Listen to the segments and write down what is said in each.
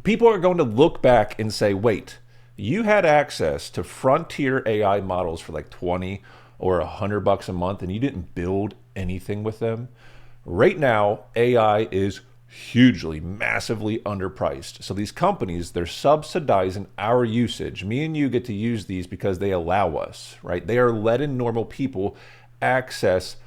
People are going to look back and say, wait, you had access to frontier AI models for like 20 or $100 a month and you didn't build anything with them. Right now, AI is hugely, massively underpriced. So these companies, they're subsidizing our usage. Me and you get to use these because they allow us, right? They are letting normal people access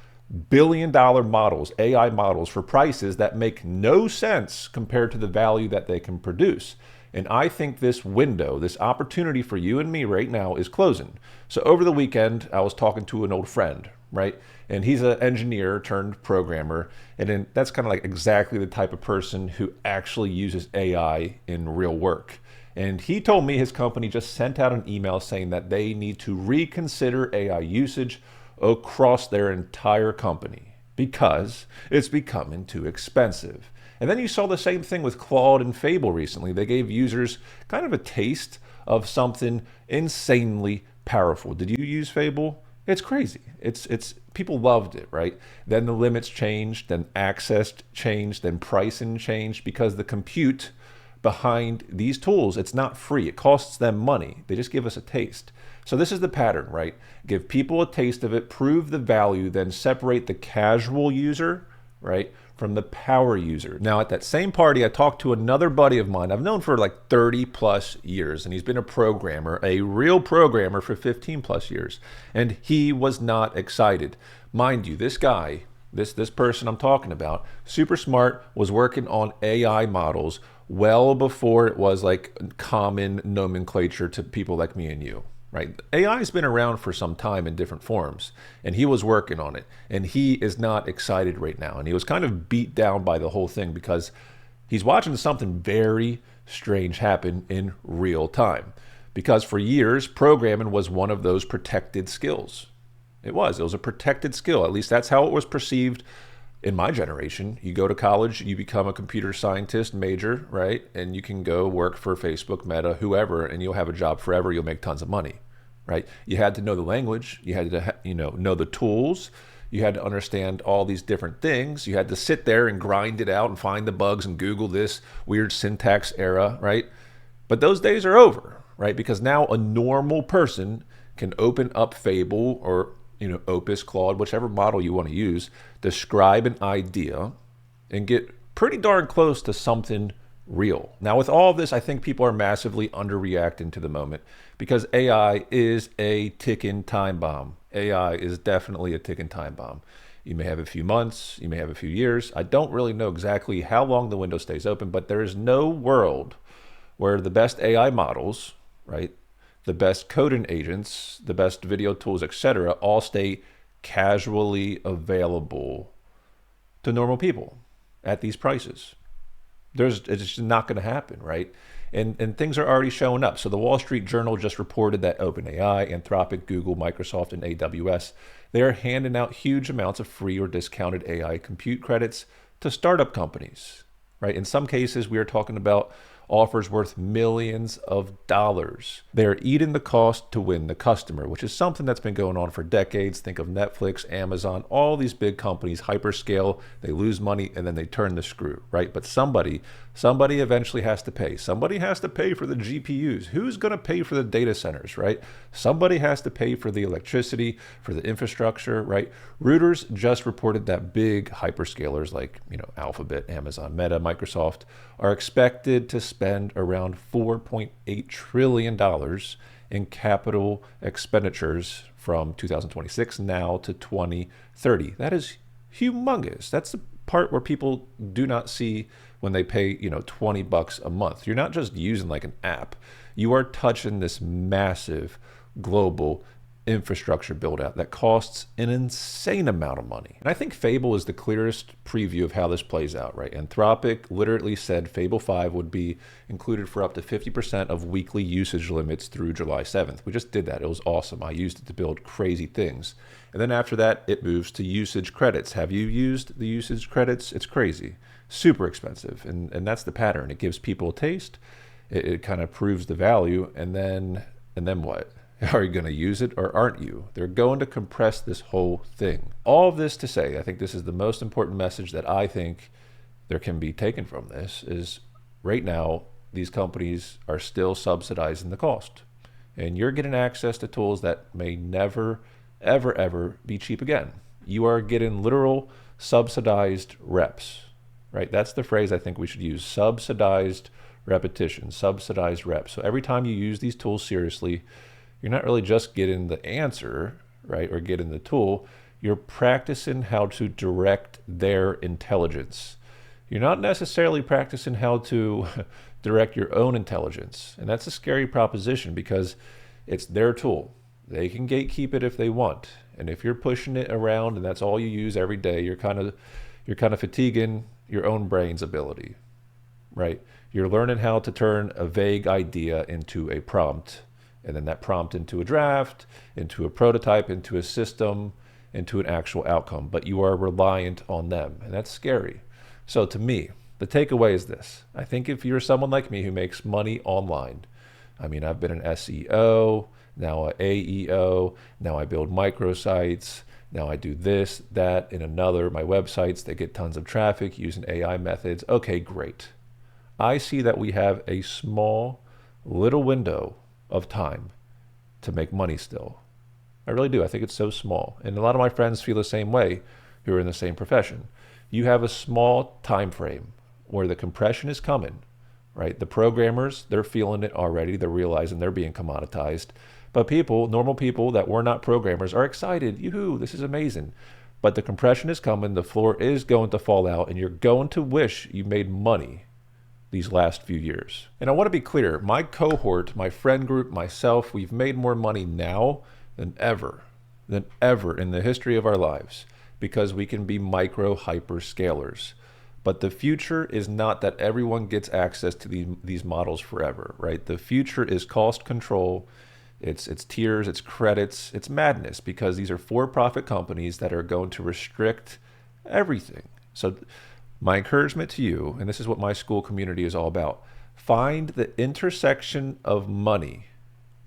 billion-dollar models, AI models, for prices that make no sense compared to the value that they can produce. And I think this window, this opportunity for you and me right now is closing. So over the weekend, I was talking to an old friend, right? And he's an engineer turned programmer. And then that's kind of like exactly the type of person who actually uses AI in real work. And he told me his company just sent out an email saying that they need to reconsider AI usage across their entire company because it's becoming too expensive. And then you saw the same thing with Claude and Fable recently. They gave users kind of a taste of something insanely powerful. Did you use Fable? It's crazy. It's people loved it, right? Then the limits changed, then access changed, then pricing changed because the compute behind these tools, it's not free. It costs them money. They just give us a taste. So this is the pattern, right? Give people a taste of it, prove the value, then separate the casual user, right, from the power user. Now, at that same party, I talked to another buddy of mine I've known for like 30 plus years, and he's been a programmer, a real programmer for 15 plus years, and he was not excited. Mind you, this guy, this person I'm talking about, super smart, was working on AI models well before it was like common nomenclature to people like me and you. Right? AI has been around for some time in different forms, and he was working on it, and he is not excited right now. And he was kind of beat down by the whole thing because he's watching something very strange happen in real time. Because for years, programming was one of those protected skills. It was a protected skill. At least that's how it was perceived in my generation. You go to college, you become a computer scientist major, right? And you can go work for Facebook, Meta, whoever, and you'll have a job forever. You'll make tons of money, right? You had to know the language. You had to, know the tools. You had to understand all these different things. You had to sit there and grind it out and find the bugs and Google this weird syntax era, right? But those days are over, right? Because now a normal person can open up Fable or Opus, Claude, whichever model you want to use, describe an idea, and get pretty darn close to something real. Now, with all of this, I think people are massively underreacting to the moment because AI is a ticking time bomb. AI is definitely a ticking time bomb. You may have a few months, you may have a few years. I don't really know exactly how long the window stays open, but there is no world where the best AI models, right, the best coding agents, the best video tools, etc., all stay casually available to normal people at these prices. It's just not going to happen, right? And things are already showing up. So the Wall Street Journal just reported that OpenAI, Anthropic, Google, Microsoft, and AWS, they are handing out huge amounts of free or discounted AI compute credits to startup companies, right? In some cases, we are talking about offers worth millions of dollars. They're eating the cost to win the customer, which is something that's been going on for decades. Think of Netflix, Amazon, all these big companies, hyperscale, they lose money and then they turn the screw, right? But somebody eventually has to pay. Somebody has to pay for the GPUs. Who's going to pay for the data centers, right? Somebody has to pay for the electricity, for the infrastructure, right? Reuters just reported that big hyperscalers like, Alphabet, Amazon, Meta, Microsoft are expected to spend around $4.8 trillion in capital expenditures from 2026 now to 2030. That is humongous. That's the part where people do not see when they pay, $20 a month. You're not just using like an app. You are touching this massive global infrastructure build out that costs an insane amount of money. And I think Fable is the clearest preview of how this plays out, right? Anthropic literally said Fable 5 would be included for up to 50% of weekly usage limits through July 7th. We just did that. It was awesome. I used it to build crazy things. And then after that, it moves to usage credits. Have you used the usage credits? It's crazy. Super expensive. And that's the pattern. It gives people a taste. It kind of proves the value. And then what? Are you going to use it or aren't you? They're going to compress this whole thing. All of this to say, I think this is the most important message that I think there can be taken from this is right now, these companies are still subsidizing the cost. And you're getting access to tools that may never, ever, ever be cheap again. You are getting literal subsidized reps, right? That's the phrase I think we should use: subsidized repetition, subsidized reps. So every time you use these tools seriously, you're not really just getting the answer, right, or getting the tool. You're practicing how to direct their intelligence. You're not necessarily practicing how to direct your own intelligence. And that's a scary proposition because it's their tool. They can gatekeep it if they want. And if you're pushing it around and that's all you use every day, you're kind of fatiguing your own brain's ability, right? You're learning how to turn a vague idea into a prompt, and then that prompt into a draft, into a prototype, into a system, into an actual outcome. But you are reliant on them, and that's scary. So to me, the takeaway is this. I think if you're someone like me who makes money online, I mean, I've been an SEO, now an AEO, now I build microsites, now I do this, that, and another. My websites, they get tons of traffic using AI methods. Okay, great. I see that we have a small little window of time to make money still. I really do. I think it's so small. And a lot of my friends feel the same way who are in the same profession. You have a small time frame where the compression is coming, right? The programmers, they're feeling it already. They're realizing they're being commoditized. But people, normal people that were not programmers, are excited. Yoo-hoo, this is amazing. But the compression is coming. The floor is going to fall out, and you're going to wish you made money these last few years. And I want to be clear, my cohort, my friend group, myself, we've made more money now than ever in the history of our lives, because we can be micro hyperscalers. But the future is not that everyone gets access to these models forever, right? The future is cost control, it's tiers, it's credits, it's madness, because these are for-profit companies that are going to restrict everything. So my encouragement to you, and this is what my school community is all about, find the intersection of money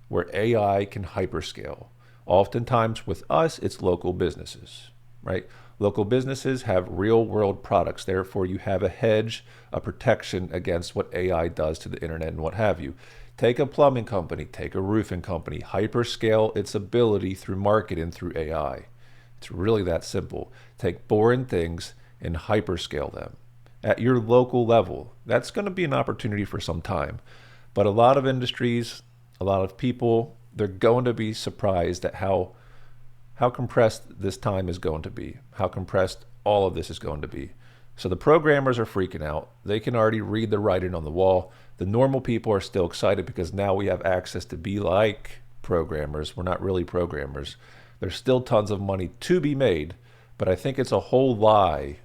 where AI can hyperscale. Oftentimes with us, it's local businesses, right? Local businesses have real world products. Therefore, you have a hedge, a protection against what AI does to the internet and what have you. Take a plumbing company, take a roofing company, hyperscale its ability through marketing, through AI. It's really that simple. Take boring things and hyperscale them at your local level. That's going to be an opportunity for some time. But a lot of industries, a lot of people, they're going to be surprised at how compressed this time is going to be, how compressed all of this is going to be. So the programmers are freaking out. They can already read the writing on the wall. The normal people are still excited because now we have access to be like programmers. We're not really programmers. There's still tons of money to be made, but I think it's a whole lie.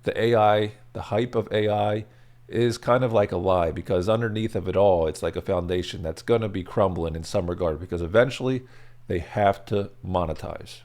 The AI, the hype of AI is kind of like a lie, because underneath of it all, it's like a foundation that's going to be crumbling in some regard, because eventually they have to monetize.